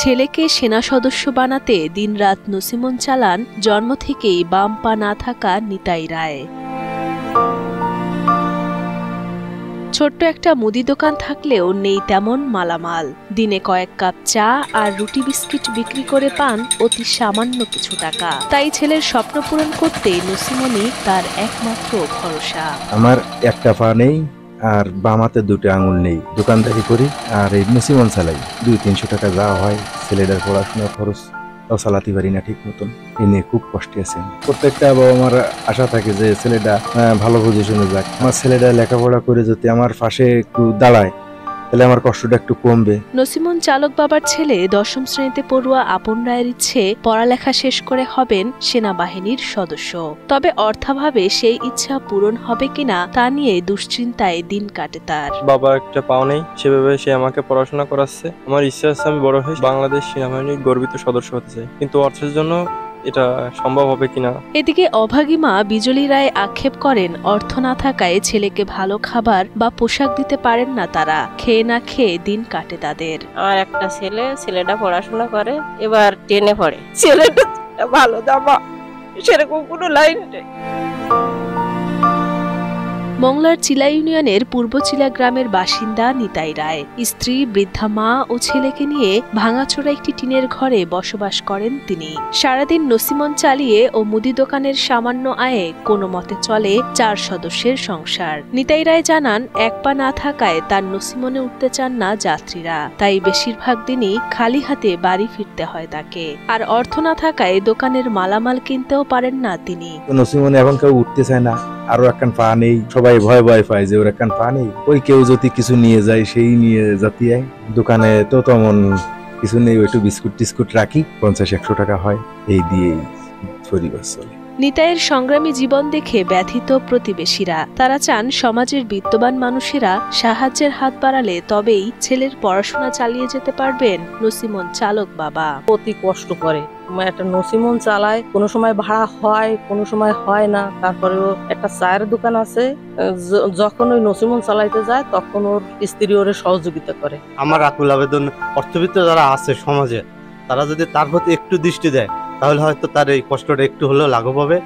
ছেলেকে সেনা সদস্য বানাতে দিনরাত নসিমন চালান জন্ম থেকেই বাম পা না থাকা নিতাই রায়। ছোট্ট একটা মুদি দোকান থাকলেও নেই তেমন মালামাল। দিনে কয়েক কাপ চা আর রুটি বিস্কিট বিক্রি করে পান অতি সামান্য কিছু টাকা। তাই ছেলের স্বপ্ন পূরণ করতে নসিমনই তার একমাত্র ভরসা। আমার একটা পা নেই আর বামাতে দুটো আঙুল নেই, দোকানদারি করি আর এই নসিমন চালাই। 200-300 টাকা যা হয় ছেলেটার পড়াশোনার খরচ তাও চালাতে পারি না ঠিক মতন। এ নিয়ে খুব কষ্টে আছেন। প্রত্যেকটা বাবা আমার আশা থাকে যে ছেলেটা ভালো পজিশনে যাক। আমার ছেলেটা লেখাপড়া করে যদি আমার পাশে একটু দাঁড়ায় তাহলে আমার কষ্টটা একটু কমবে। নসিমন চালক বাবার ছেলে 10ম শ্রেণীতে পড়ুয়া আপন রায়ের ইচ্ছে পড়ালেখা শেষ করে হবেন সেনাবাহিনীর সদস্য। তবে অর্থাভাবে সেই ইচ্ছা পূরণ হবে কিনা তা নিয়ে দুশ্চিন্তায় দিন কাটে তার। বাবার একটা পাও নেই, সেভাবে সে আমাকে পড়াশোনা করাচ্ছে। আমার ইচ্ছা আছে আমি বড় হয়ে বাংলাদেশ সেনাবাহিনীর গর্বিত সদস্য হতে চাই, কিন্তু অর্থের জন্য এটা সম্ভব হবে কিনা। এদিকে অভাগী মা বিজলি রায় আক্ষেপ করেন, অর্থ না থাকায় ছেলেকে ভালো খাবার বা পোশাক দিতে পারেন না তারা। খেয়ে না খেয়ে দিন কাটে তাদের। আমার একটা ছেলেটা পড়াশোনা করে, এবার 10-এ পড়ে। ছেলেটা ভালো দামা সেরকম কোনো লাইন নেই। মংলার চিলা ইউনিয়নের পূর্ব চিলা গ্রামের বাসিন্দা নিতাই রায়। স্ত্রী, বৃদ্ধা মা ও ছেলেকে নিয়ে ভাঙাচোরা একটি টিনের ঘরে বসবাস করেন তিনি। সারাদিন নসিমন চালিয়ে ও মুদি দোকানের সামান্য আয়ে কোনো মতে চলে 4 সদস্যের সংসার। নিতাই রায় জানান, এক পা না থাকায় তার নসিমনে উঠতে চান না যাত্রীরা, তাই বেশিরভাগ দিনই খালি হাতে বাড়ি ফিরতে হয় তাকে। আর অর্থ না থাকায় দোকানের মালামাল কিনতেও পারেন না তিনি। নসিমনে এখন কেউ উঠতে চায় না, আরো একখান পা নেই। সবাই ভয় পায় যে ওর একখান পা নেই, ওই কেউ যদি কিছু নিয়ে যায় সেই নিয়ে জাতি আয়। দোকানে তো তেমন কিছু নেই, একটু বিস্কুট টিস্কুট রাখি, 50-100 টাকা হয়, এই দিয়েই পরিবার চলে। নিতাইয়ের সংগ্রামী জীবন দেখে ব্যথিত প্রতিবেশীরা। তারা চান সমাজের বিত্তবান মানুষেরা সাহায্যের হাত বাড়ালে তবেই ছেলের পড়াশোনা চালিয়ে যেতে পারবেন নসিমন চালক বাবা। অতি কষ্ট করে একটা নসিমন চালায়, কোনো সময় ভাড়া হয়, কোনো সময় হয় না। তারপরেও একটা চায়ের দোকান আছে, যখন ওই নসিমন চালাইতে যায় তখন ওর স্ত্রী ওরে সহযোগিতা করে। আমার আকুল আবেদন, অর্থবিত্ত যারা আছে সমাজে, তারা যদি তার প্রতি একটু দৃষ্টি দেয় তাহলে হয়তো তার এই কষ্টটা একটু হলেও লাঘব হবে।